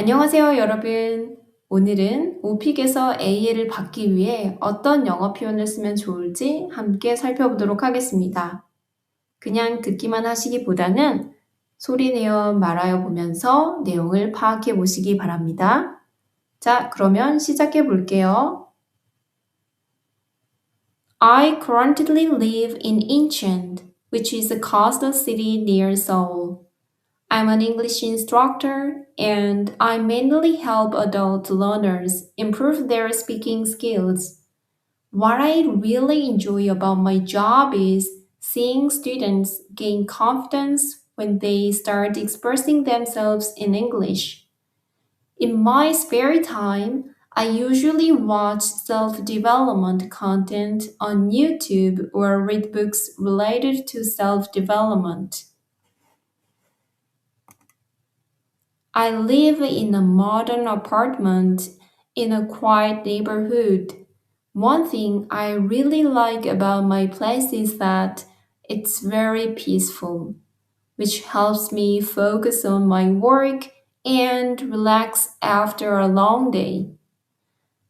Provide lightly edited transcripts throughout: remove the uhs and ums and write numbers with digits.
안녕하세요, 여러분. 오늘은 오픽에서 A를 받기 위해 어떤 영어 표현을 쓰면 좋을지 함께 살펴보도록 하겠습니다. 그냥 듣기만 하시기보다는 소리 내어 말하여 보면서 내용을 파악해 보시기 바랍니다. 자, 그러면 시작해 볼게요. I currently live in Incheon, which is a coastal city near Seoul. I'm an English instructor and I mainly help adult learners improve their speaking skills. What I really enjoy about my job is seeing students gain confidence when they start expressing themselves in English. In my spare time, I usually watch self development content on YouTube or read books related to self development. I live in a modern apartment in a quiet neighborhood. One thing I really like about my place is that it's very peaceful, which helps me focus on my work and relax after a long day.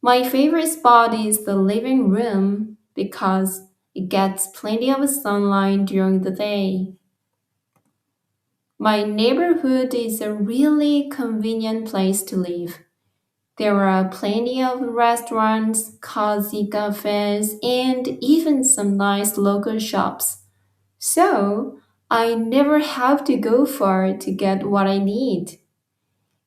My favorite spot is the living room because it gets plenty of sunlight during the day. My neighborhood is a really convenient place to live. There are plenty of restaurants, cozy cafes, and even some nice local shops. So, I never have to go far to get what I need.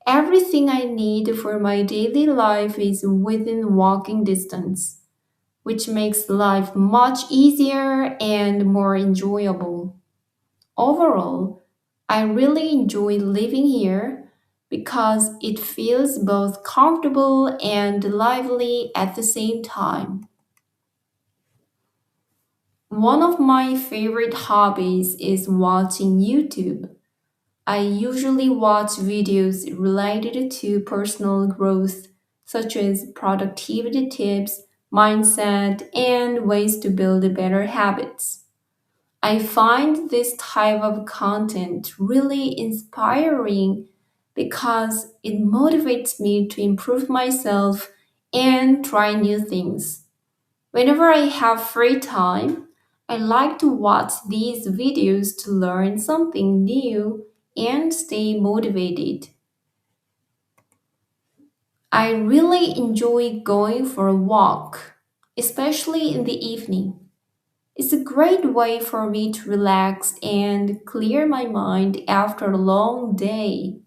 Everything I need for my daily life is within walking distance, which makes life much easier and more enjoyable. Overall, I really enjoy living here because it feels both comfortable and lively at the same time. One of my favorite hobbies is watching YouTube. I usually watch videos related to personal growth, such as productivity tips, mindset, and ways to build better habits. I find this type of content really inspiring because it motivates me to improve myself and try new things. Whenever I have free time, I like to watch these videos to learn something new and stay motivated. I really enjoy going for a walk, especially in the evening. It's a great way for me to relax and clear my mind after a long day.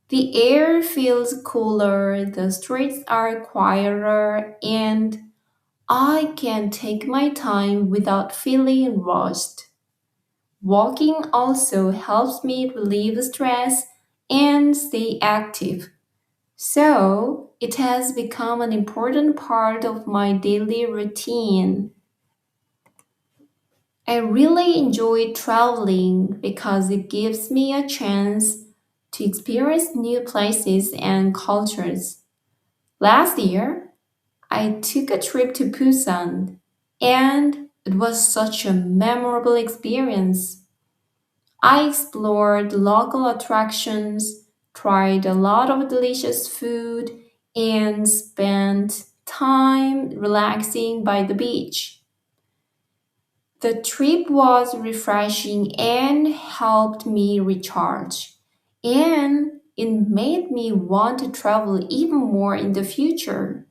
The air feels cooler, the streets are quieter, and I can take my time without feeling rushed. Walking also helps me relieve stress and stay active. So, it has become an important part of my daily routine. I really enjoy traveling because it gives me a chance to experience new places and cultures. Last year, I took a trip to Busan, and it was such a memorable experience. I explored local attractions, tried a lot of delicious food, and spent time relaxing by the beach. The trip was refreshing and helped me recharge, and it made me want to travel even more in the future.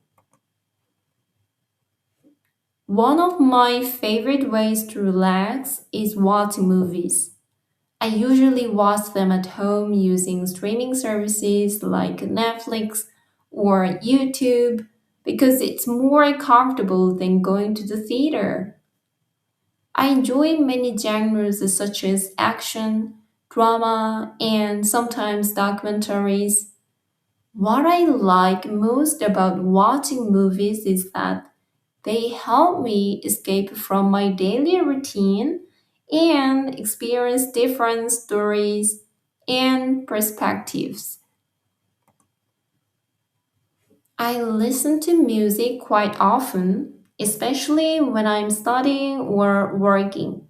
One of my favorite ways to relax is watching movies. I usually watch them at home using streaming services like Netflix or YouTube because it's more comfortable than going to the theater. I enjoy many genres such as action, drama, and sometimes documentaries. What I like most about watching movies is that they help me escape from my daily routine and experience different stories and perspectives. I listen to music quite often, especially when I'm studying or working.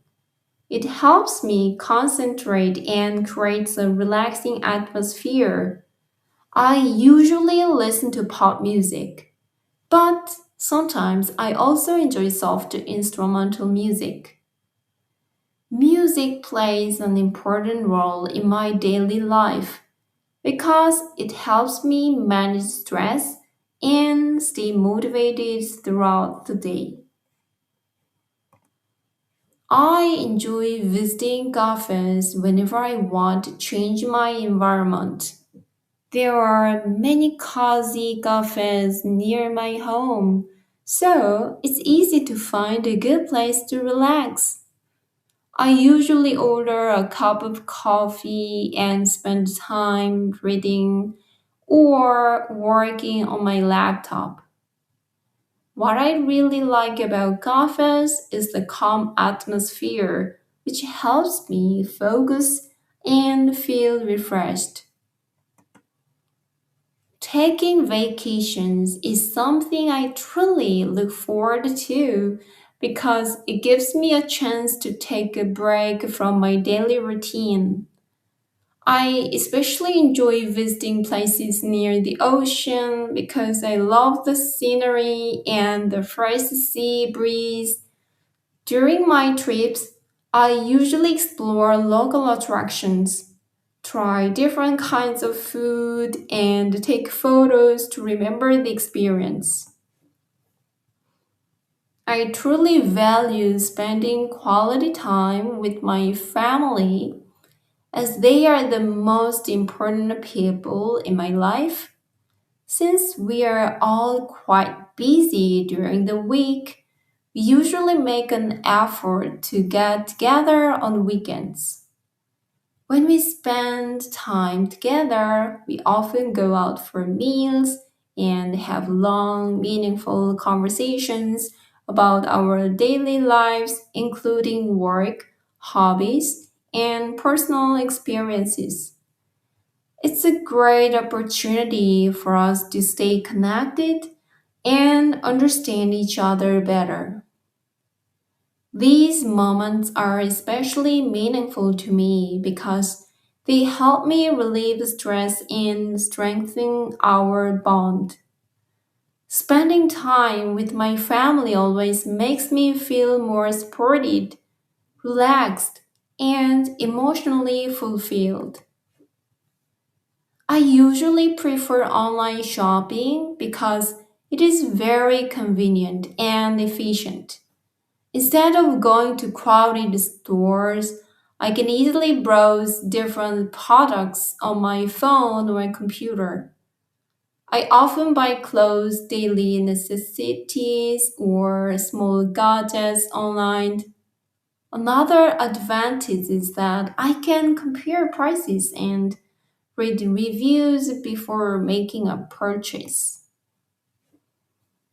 It helps me concentrate and creates a relaxing atmosphere. I usually listen to pop music, but sometimes I also enjoy soft instrumental music. Music plays an important role in my daily life because it helps me manage stress and stay motivated throughout the day. I enjoy visiting cafes whenever I want to change my environment. There are many cozy cafes near my home, so it's easy to find a good place to relax. I usually order a cup of coffee and spend time reading or working on my laptop. What I really like about cafes is the calm atmosphere, which helps me focus and feel refreshed. Taking vacations is something I truly look forward to because it gives me a chance to take a break from my daily routine. I especially enjoy visiting places near the ocean because I love the scenery and the fresh sea breeze. During my trips, I usually explore local attractions, try different kinds of food, and take photos to remember the experience. I truly value spending quality time with my family as they are the most important people in my life. Since we are all quite busy during the week, we usually make an effort to get together on weekends. When we spend time together, we often go out for meals and have long, meaningful conversations about our daily lives, including work, hobbies, and personal experiences. It's a great opportunity for us to stay connected and understand each other better. These moments are especially meaningful to me because they help me relieve stress and strengthen our bond. Spending time with my family always makes me feel more supported, relaxed, and emotionally fulfilled. I usually prefer online shopping because it is very convenient and efficient. Instead of going to crowded stores, I can easily browse different products on my phone or computer. I often buy clothes, daily necessities, or small gadgets online. Another advantage is that I can compare prices and read reviews before making a purchase.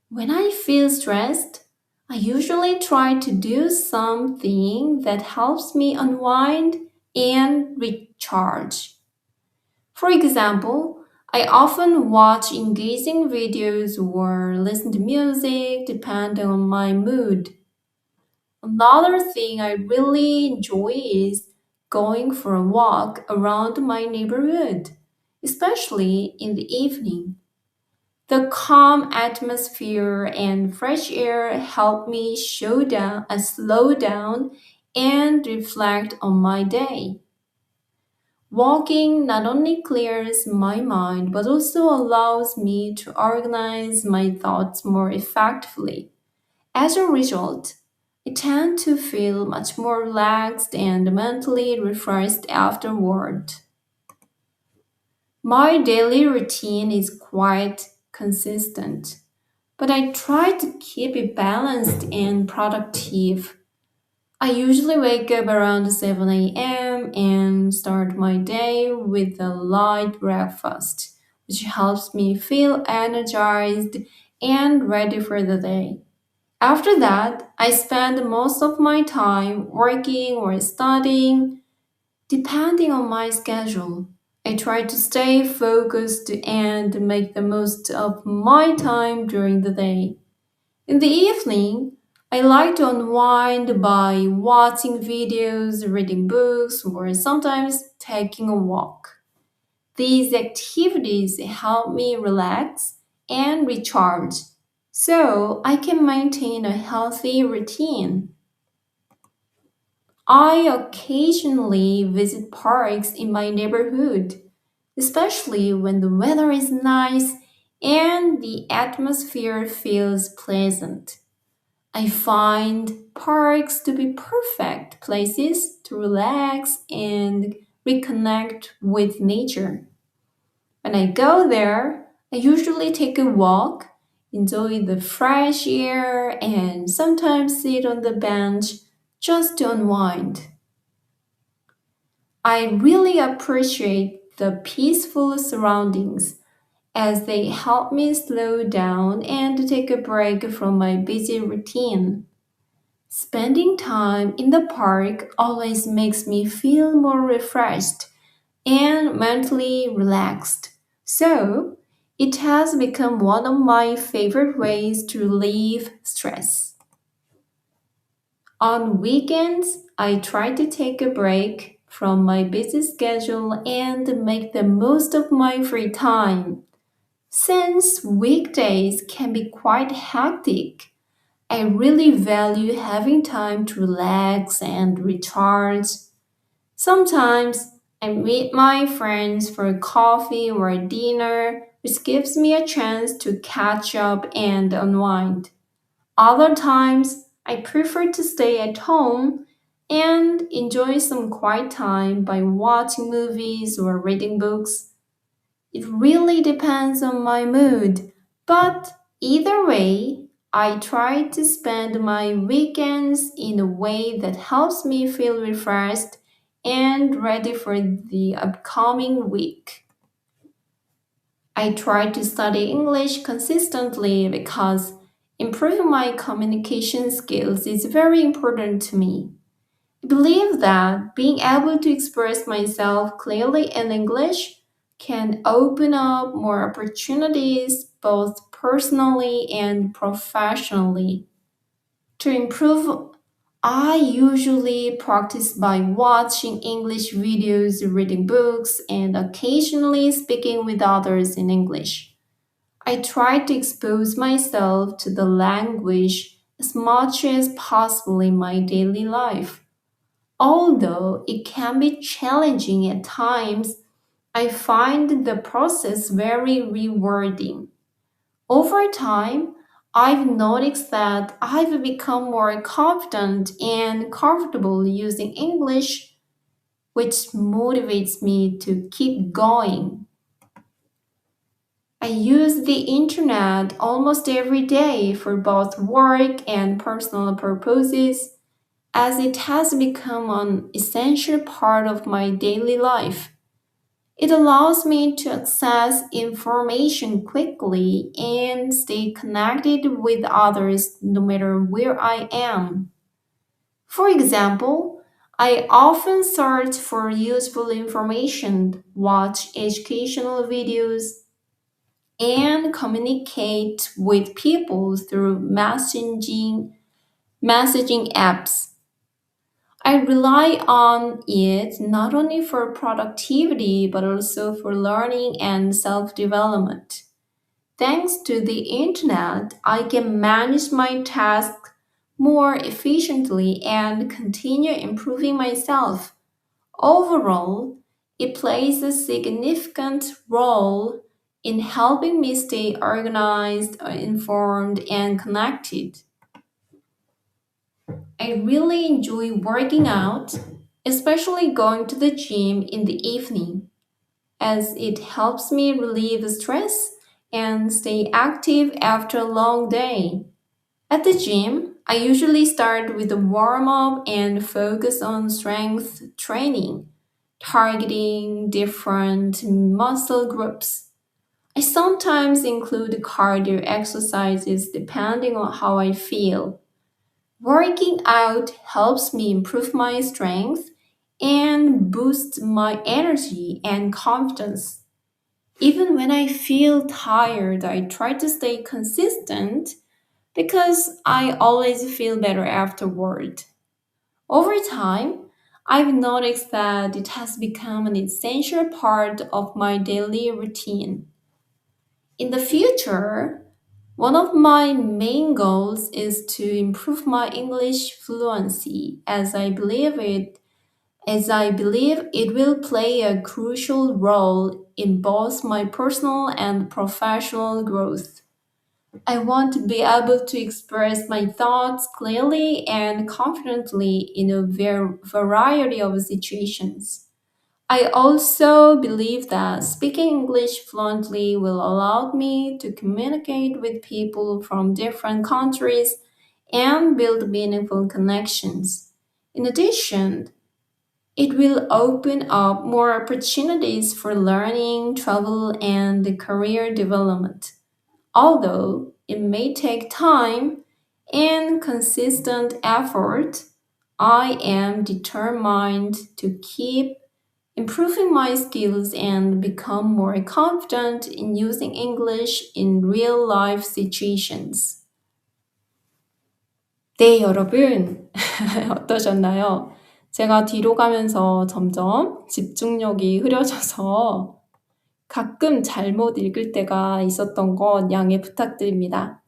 When I feel stressed, I usually try to do something that helps me unwind and recharge. For example, I often watch engaging videos or listen to music depending on my mood. Another thing I really enjoy is going for a walk around my neighborhood, especially in the evening. The calm atmosphere and fresh air help me slow down and reflect on my day. Walking not only clears my mind but also allows me to organize my thoughts more effectively. As a result, I tend to feel much more relaxed and mentally refreshed afterward. My daily routine is quite consistent, but I try to keep it balanced and productive. I usually wake up around 7 a.m. and start my day with a light breakfast, which helps me feel energized and ready for the day. After that, I spend most of my time working or studying, depending on my schedule. I try to stay focused and make the most of my time during the day. In the evening, I like to unwind by watching videos, reading books, or sometimes taking a walk. These activities help me relax and recharge so I can maintain a healthy routine. I occasionally visit parks in my neighborhood, especially when the weather is nice and the atmosphere feels pleasant. I find parks to be perfect places to relax and reconnect with nature. When I go there, I usually take a walk, enjoy the fresh air, and sometimes sit on the bench just to unwind. I really appreciate the peaceful surroundings as they help me slow down and take a break from my busy routine. Spending time in the park always makes me feel more refreshed and mentally relaxed. So, it has become one of my favorite ways to relieve stress. On weekends, I try to take a break from my busy schedule and make the most of my free time. Since weekdays can be quite hectic, I really value having time to relax and recharge. Sometimes I meet my friends for a coffee or a dinner, which gives me a chance to catch up and unwind. Other times, I prefer to stay at home and enjoy some quiet time by watching movies or reading books. It really depends on my mood, but either way, I try to spend my weekends in a way that helps me feel refreshed and ready for the upcoming week. I try to study English consistently because improving my communication skills is very important to me. I believe that being able to express myself clearly in English can open up more opportunities both personally and professionally. To improve, I usually practice by watching English videos, reading books, and occasionally speaking with others in English. I try to expose myself to the language as much as possible in my daily life. Although it can be challenging at times, I find the process very rewarding. Over time, I've noticed that I've become more confident and comfortable using English, which motivates me to keep going. I use the internet almost every day for both work and personal purposes, as it has become an essential part of my daily life. It allows me to access information quickly and stay connected with others no matter where I am. For example, I often search for useful information, watch educational videos, and communicate with people through messaging apps. I rely on it not only for productivity but also for learning and self development. Thanks to the internet, I can manage my tasks more efficiently and continue improving myself. Overall, it plays a significant role in helping me stay organized, informed, and connected. I really enjoy working out, especially going to the gym in the evening, as it helps me relieve stress and stay active after a long day. At the gym, I usually start with a warm up and focus on strength training, targeting different muscle groups. I sometimes include cardio exercises depending on how I feel. Working out helps me improve my strength and boost my energy and confidence. Even when I feel tired, I try to stay consistent because I always feel better afterward. Over time, I've noticed that it has become an essential part of my daily routine. In the future, one of my main goals is to improve my English fluency as I believe it will play a crucial role in both my personal and professional growth. I want to be able to express my thoughts clearly and confidently in a variety of situations. I also believe that speaking English fluently will allow me to communicate with people from different countries and build meaningful connections. In addition, it will open up more opportunities for learning, travel, and career development. Although it may take time and consistent effort, I am determined to keep improving my skills and become more confident in using English in real life situations. 네, 여러분. 어떠셨나요? 제가 뒤로 가면서 점점 집중력이 흐려져서 가끔 잘못 읽을 때가 있었던 건 양해 부탁드립니다.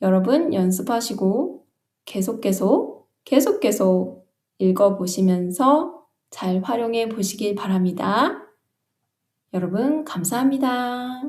여러분 연습하시고 계속 읽어보시면서 잘 활용해 보시길 바랍니다. 여러분 감사합니다.